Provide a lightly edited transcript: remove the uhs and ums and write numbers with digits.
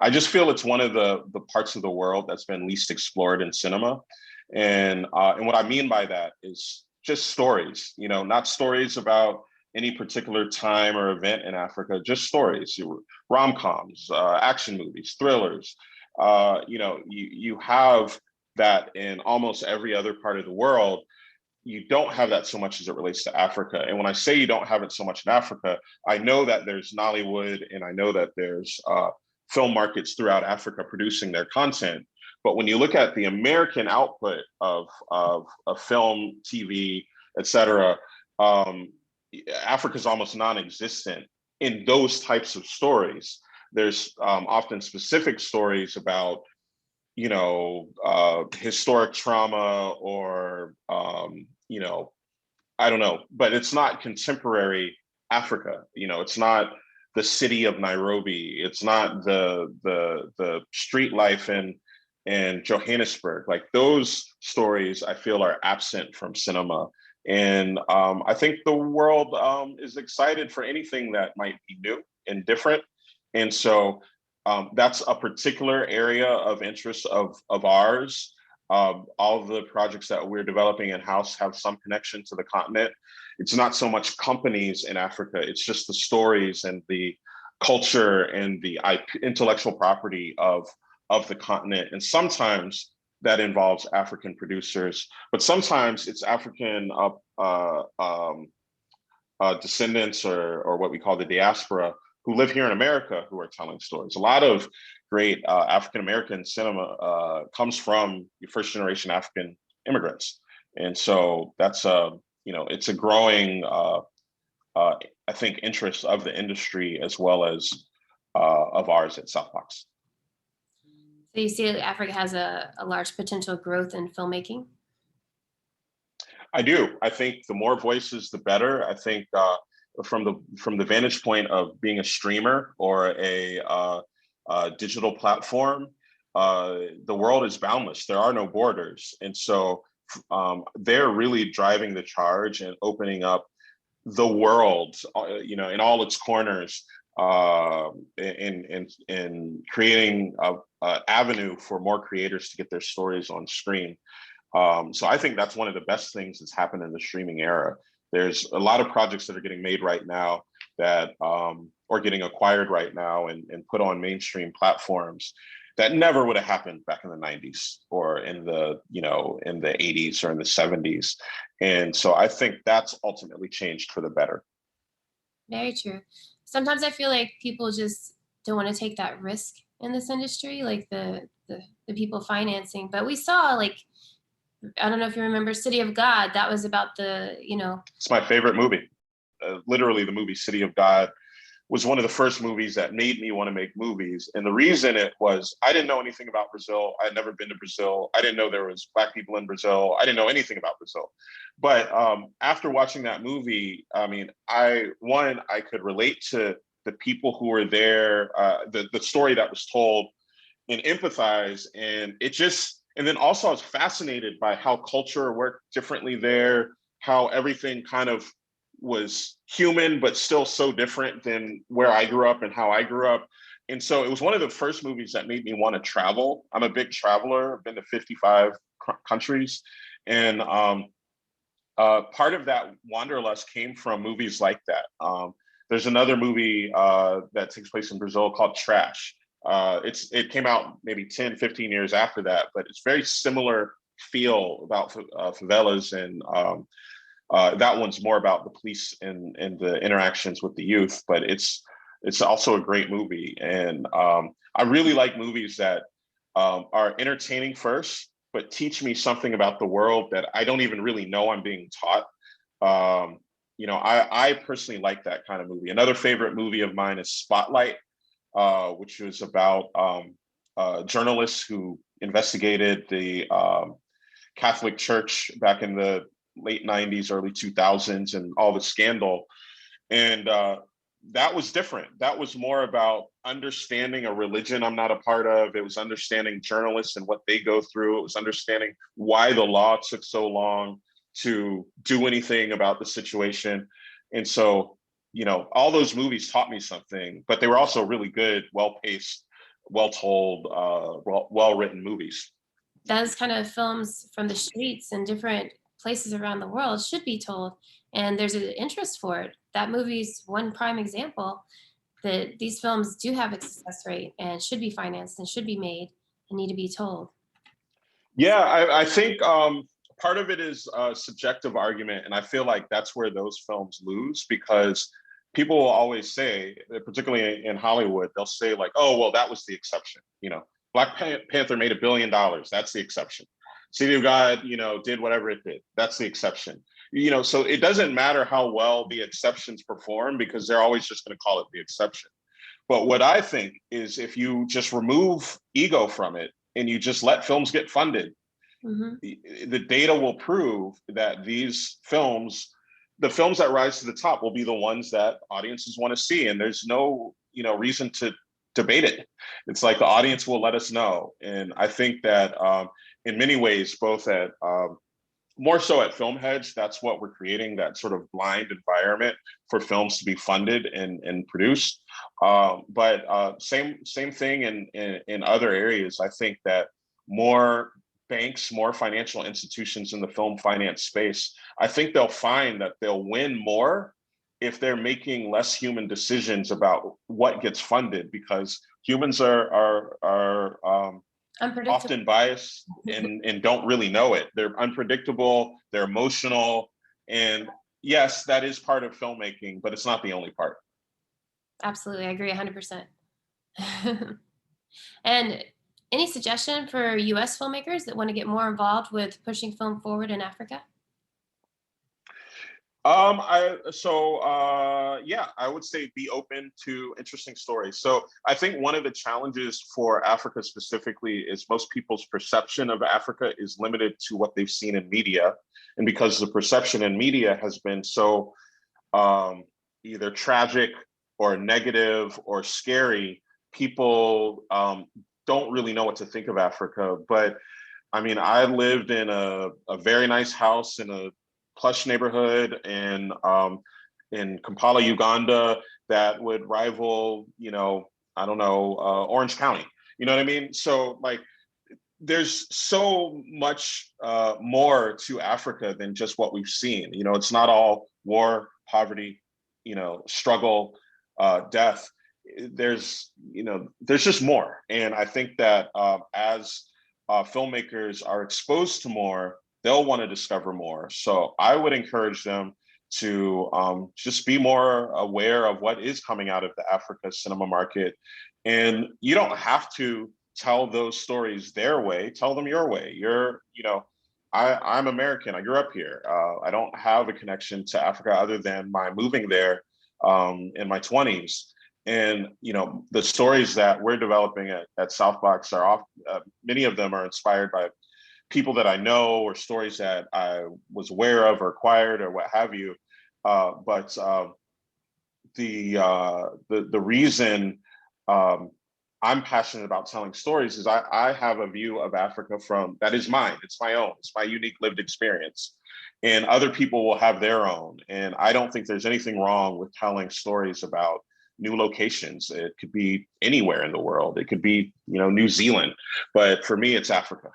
I just feel it's one of the parts of the world that's been least explored in cinema. And what I mean by that is just stories, not stories about any particular time or event in Africa, just stories, rom-coms, action movies, thrillers. You have that in almost every other part of the world. You don't have that so much as it relates to Africa. And when I say you don't have it so much in Africa, I know that there's Nollywood and I know that there's film markets throughout Africa producing their content. But when you look at the American output of film, TV, et cetera, Africa is almost non-existent in those types of stories. There's often specific stories about, historic trauma or, I don't know, but it's not contemporary Africa. It's not the city of Nairobi. It's not the street life in Johannesburg. Like those stories, I feel are absent from cinema. And I think the world is excited for anything that might be new and different. And so that's a particular area of interest of ours. All of the projects that we're developing in-house have some connection to the continent. It's not so much companies in Africa, it's just the stories and the culture and the intellectual property of the continent. And sometimes that involves African producers, but sometimes it's African descendants or what we call the diaspora who live here in America who are telling stories. A lot of great African-American cinema comes from first generation African immigrants. And so that's it's a growing, I think, interest of the industry as well as of ours at Southbox. So you see Africa has a large potential growth in filmmaking? I do. I think the more voices, the better. I think from the vantage point of being a streamer or a digital platform, the world is boundless. There are no borders. And so they're really driving the charge and opening up the world, in all its corners, and creating an avenue for more creators to get their stories on screen. So I think that's one of the best things that's happened in the streaming era. There's a lot of projects that are getting made right now that or getting acquired right now and put on mainstream platforms that never would have happened back in the 90s or in the 80s or in the 70s. And so I think that's ultimately changed for the better. Very true. Sometimes I feel like people just don't want to take that risk in this industry, like the people financing. But we saw, like, I don't know if you remember City of God. That was about It's my favorite movie. Literally, the movie City of God was one of the first movies that made me want to make movies. And the reason it was, I didn't know anything about Brazil. I had never been to Brazil. I didn't know there was Black people in Brazil. I didn't know anything about Brazil. But after watching that movie, I mean, I could relate to the people who were there, the story that was told, and empathize. And then also I was fascinated by how culture worked differently there, how everything kind of was human, but still so different than where I grew up and how I grew up. And so it was one of the first movies that made me want to travel. I'm a big traveler. I've been to 55 countries. And part of that wanderlust came from movies like that. There's another movie that takes place in Brazil called Trash. It came out maybe 10, 15 years after that, but it's very similar feel about favelas, and that one's more about the police and the interactions with the youth, but it's also a great movie. And I really like movies that are entertaining first, but teach me something about the world that I don't even really know I'm being taught. I personally like that kind of movie. Another favorite movie of mine is Spotlight, which was about journalists who investigated the Catholic Church back in the late 90s, early 2000s, and all the scandal. And that was different. That was more about understanding a religion I'm not a part of. It was understanding journalists and what they go through. It was understanding why the law took so long to do anything about the situation. And so, all those movies taught me something, but they were also really good, well-paced, well told, well written movies. Those kind of films from the streets and different places around the world should be told, and there's an interest for it. That movie's one prime example that these films do have a success rate and should be financed and should be made and need to be told. Yeah, I think part of it is a subjective argument, and I feel like that's where those films lose because people will always say, particularly in Hollywood, they'll say like, "Oh, well, that was the exception." Black Panther made $1 billion. That's the exception. City of God, did whatever it did. That's the exception. So it doesn't matter how well the exceptions perform because they're always just going to call it the exception. But what I think is if you just remove ego from it and you just let films get funded, Hmm. the data will prove that these films, the films that rise to the top will be the ones that audiences want to see. And there's no, reason to debate it. It's like the audience will let us know. And I think that in many ways, both at more so at FilmHedge, that's what we're creating, that sort of blind environment for films to be funded and produced. But same thing in other areas. I think that more banks, more financial institutions in the film finance space, I think they'll find that they'll win more if they're making less human decisions about what gets funded, because humans are Unpredictable. often biased and don't really know it. They're unpredictable, they're emotional. And yes, that is part of filmmaking, but it's not the only part. Absolutely. I agree 100%. And any suggestion for US filmmakers that want to get more involved with pushing film forward in Africa? I would say be open to interesting stories. So I think one of the challenges for Africa specifically is most people's perception of Africa is limited to what they've seen in media. And because the perception in media has been so either tragic or negative or scary, people don't really know what to think of Africa. But I mean, I lived in a very nice house in a plush neighborhood in Kampala, Uganda, that would rival, I don't know, Orange County. You know what I mean? So like, there's so much more to Africa than just what we've seen. It's not all war, poverty, struggle, death. There's just more. And I think that as filmmakers are exposed to more, they'll want to discover more. So I would encourage them to just be more aware of what is coming out of the Africa cinema market. And you don't have to tell those stories their way, tell them your way. I'm American, I grew up here. I don't have a connection to Africa other than my moving there in my 20s. And the stories that we're developing at Southbox many of them are inspired by people that I know or stories that I was aware of or acquired or what have you. But the reason I'm passionate about telling stories is I have a view of Africa that is mine. It's my own. It's my unique lived experience. And other people will have their own. And I don't think there's anything wrong with telling stories about new locations. It could be anywhere in the world. It could be, New Zealand. But for me, it's Africa.